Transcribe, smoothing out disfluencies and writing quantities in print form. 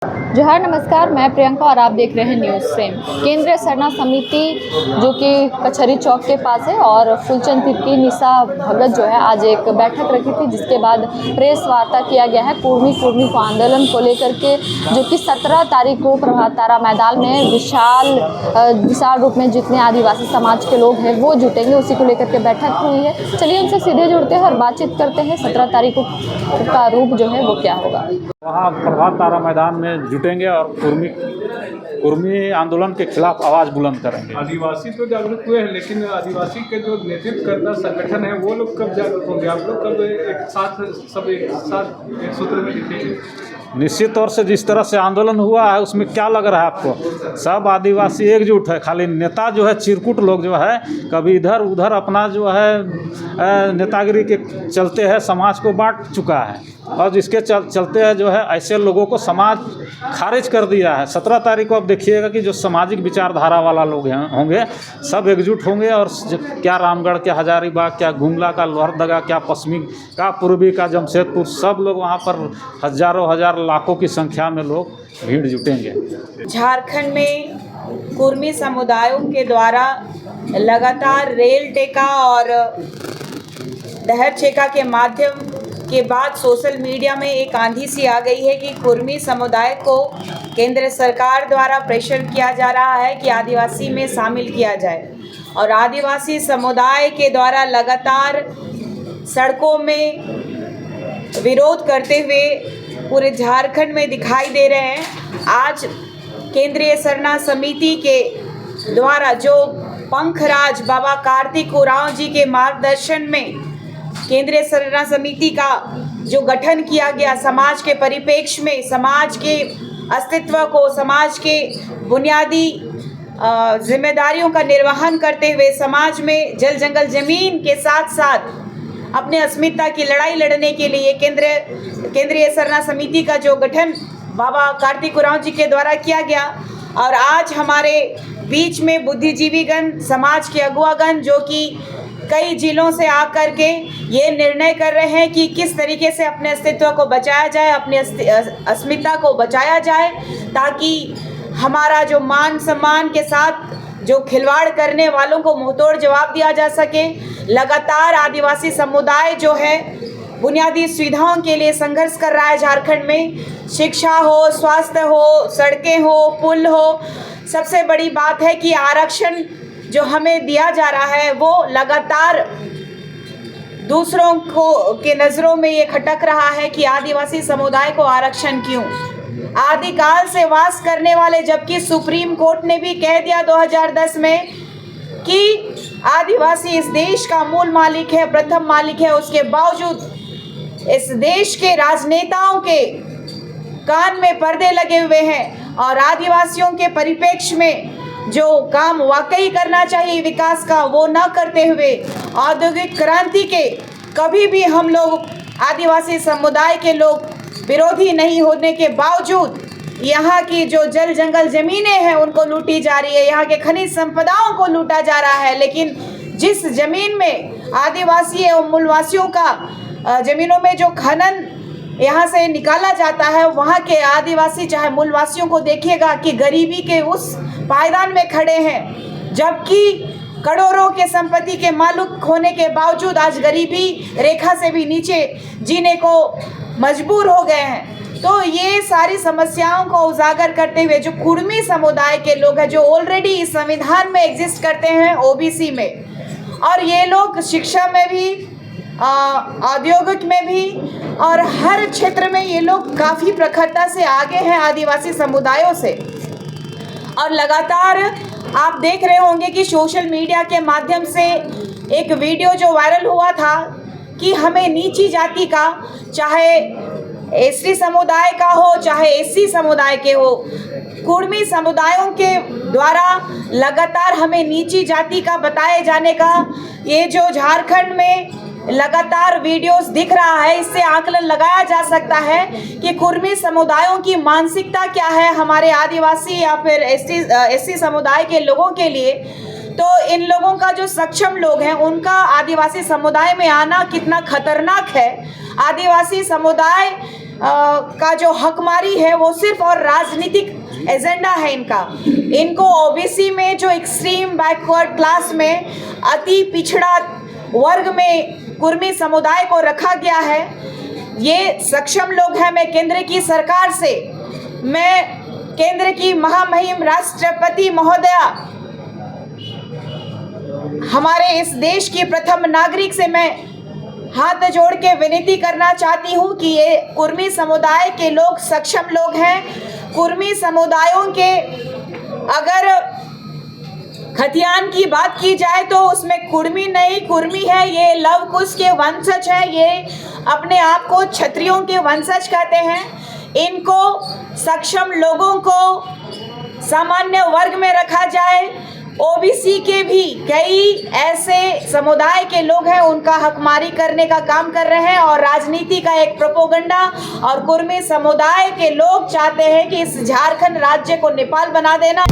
जोहार नमस्कार, मैं प्रियंका और आप देख रहे हैं न्यूज़ फ्रेम। केंद्रीय सरना समिति जो कि कचहरी चौक के पास है और फूलचंद तिर्की निशा भगत जो है आज एक बैठक रखी थी, जिसके बाद प्रेस वार्ता किया गया है कुर्मी को आंदोलन को लेकर के, जो कि 17 तारीख को प्रभात तारा मैदान में विशाल रूप में जितने आदिवासी समाज के लोग हैं वो जुटेंगे, उसी को लेकर के बैठक हुई है। चलिए उनसे सीधे जुड़ते हैं और बातचीत करते हैं 17 तारीख का रूप जो है वो क्या होगा। वहाँ प्रभात तारा मैदान में जुटेंगे और कुर्मी आंदोलन के खिलाफ आवाज़ बुलंद करेंगे। आदिवासी तो जागरूक हुए हैं, लेकिन आदिवासी के जो नेतृत्व करता संगठन है वो लोग कब जागरूक होंगे? आप लोग कब एक साथ एक सूत्र में दिखेंगे? निश्चित तौर से जिस तरह से आंदोलन हुआ है उसमें क्या लग रहा है आपको? सब आदिवासी एकजुट है। खाली नेता जो है चिरकुट लोग जो है कभी इधर उधर अपना जो है नेतागिरी के चलते है समाज को बांट चुका है, और जिसके चलते है जो है ऐसे लोगों को समाज खारिज कर दिया है। 17 तारीख को आप देखिएगा कि जो सामाजिक विचारधारा वाला लोग होंगे सब एकजुट होंगे, और क्या रामगढ़, क्या हजारीबाग, क्या गुमला का लोहरदगा, क्या पश्चिमी का पूर्वी का जमशेदपुर, सब लोग वहाँ पर हजारों हजार लाखों की संख्या में लोग भीड़ जुटेंगे। झारखंड में कुर्मी समुदायों के द्वारा लगातार रेल टेका और दहर छेका के माध्यम के बाद सोशल मीडिया में एक आंधी सी आ गई है कि कुर्मी समुदाय को केंद्र सरकार द्वारा प्रेशर किया जा रहा है कि आदिवासी में शामिल किया जाए, और आदिवासी समुदाय के द्वारा लगातार सड़कों में विरोध करते हुए पूरे झारखंड में दिखाई दे रहे हैं। आज केंद्रीय सरना समिति के द्वारा जो पंखराज बाबा कार्तिक उरांव जी के मार्गदर्शन में केंद्रीय सरना समिति का जो गठन किया गया, समाज के परिप्रेक्ष्य में समाज के अस्तित्व को, समाज के बुनियादी जिम्मेदारियों का निर्वहन करते हुए समाज में जल जंगल ज़मीन के साथ साथ अपने अस्मिता की लड़ाई लड़ने के लिए केंद्रीय सरना समिति का जो गठन बाबा कार्तिक उरांव जी के द्वारा किया गया। और आज हमारे बीच में बुद्धिजीवीगण, समाज के अगुवागण जो कि कई जिलों से आकर के ये निर्णय कर रहे हैं कि किस तरीके से अपने अस्तित्व को बचाया जाए, अपने अस्मिता को बचाया जाए, ताकि हमारा जो मान सम्मान के साथ जो खिलवाड़ करने वालों को मुंहतोड़ जवाब दिया जा सके। लगातार आदिवासी समुदाय जो है बुनियादी सुविधाओं के लिए संघर्ष कर रहा है झारखंड में, शिक्षा हो, स्वास्थ्य हो, सड़कें हो, पुल हो। सबसे बड़ी बात है कि आरक्षण जो हमें दिया जा रहा है वो लगातार दूसरों को के नज़रों में ये खटक रहा है कि आदिवासी समुदाय को आरक्षण क्यों? आदिकाल से वास करने वाले, जबकि सुप्रीम कोर्ट ने भी कह दिया 2010 में कि आदिवासी इस देश का मूल मालिक है, प्रथम मालिक है, उसके बावजूद इस देश के राजनेताओं के कान में पर्दे लगे हुए हैं, और आदिवासियों के परिप्रेक्ष्य में जो काम वाकई करना चाहिए विकास का वो न करते हुए औद्योगिक क्रांति के कभी भी हम लोग आदिवासी समुदाय के लोग विरोधी नहीं होने के बावजूद यहाँ की जो जल जंगल ज़मीनें हैं उनको लूटी जा रही है, यहाँ के खनिज संपदाओं को लूटा जा रहा है। लेकिन जिस ज़मीन में आदिवासी एवं मूलवासियों का ज़मीनों में जो खनन यहाँ से निकाला जाता है, वहाँ के आदिवासी चाहे मूलवासियों को देखिएगा कि गरीबी के उस पायदान में खड़े हैं, जबकि करोड़ों के संपत्ति के मालिक होने के बावजूद आज गरीबी रेखा से भी नीचे जीने को मजबूर हो गए हैं। तो ये सारी समस्याओं को उजागर करते हुए जो कुर्मी समुदाय के लोग हैं, जो ऑलरेडी इस संविधान में एग्जिस्ट करते हैं ओबीसी में, और ये लोग शिक्षा में भी, औद्योगिक में भी, और हर क्षेत्र में ये लोग काफ़ी प्रखरता से आगे हैं आदिवासी समुदायों से। और लगातार आप देख रहे होंगे कि सोशल मीडिया के माध्यम से एक वीडियो जो वायरल हुआ था कि हमें नीची जाति का, चाहे एसटी समुदाय का हो चाहे एससी समुदाय के हो, कुर्मी समुदायों के द्वारा लगातार हमें नीची जाति का बताए जाने का ये जो झारखंड में लगातार वीडियोस दिख रहा है, इससे आकलन लगाया जा सकता है कि कुर्मी समुदायों की मानसिकता क्या है हमारे आदिवासी या फिर एससी समुदाय के लोगों के लिए। तो इन लोगों का जो सक्षम लोग हैं उनका आदिवासी समुदाय में आना कितना खतरनाक है। आदिवासी समुदाय का जो हकमारी है वो सिर्फ और राजनीतिक एजेंडा है इनको ओबीसी में जो एक्सट्रीम बैकवर्ड क्लास में अति पिछड़ा वर्ग में कुर्मी समुदाय को रखा गया है। ये सक्षम लोग हैं। मैं केंद्र की सरकार से, मैं केंद्र की महामहिम राष्ट्रपति महोदया, हमारे इस देश की प्रथम नागरिक से मैं हाथ जोड़ के विनती करना चाहती हूँ कि ये कुर्मी समुदाय के लोग सक्षम लोग हैं। कुर्मी समुदायों के अगर खतियान की बात की जाए तो उसमें कुर्मी नहीं, कुर्मी है, ये लव कुश के वंशज है, ये अपने आप को क्षत्रियों के वंशज कहते हैं। इनको सक्षम लोगों को सामान्य वर्ग में रखा जाए। ओबीसी के भी कई ऐसे समुदाय के लोग हैं, उनका हकमारी करने का काम कर रहे हैं और राजनीति का एक प्रोपोगंडा। और कुर्मी समुदाय के लोग चाहते हैं कि इस झारखंड राज्य को नेपाल बना देना।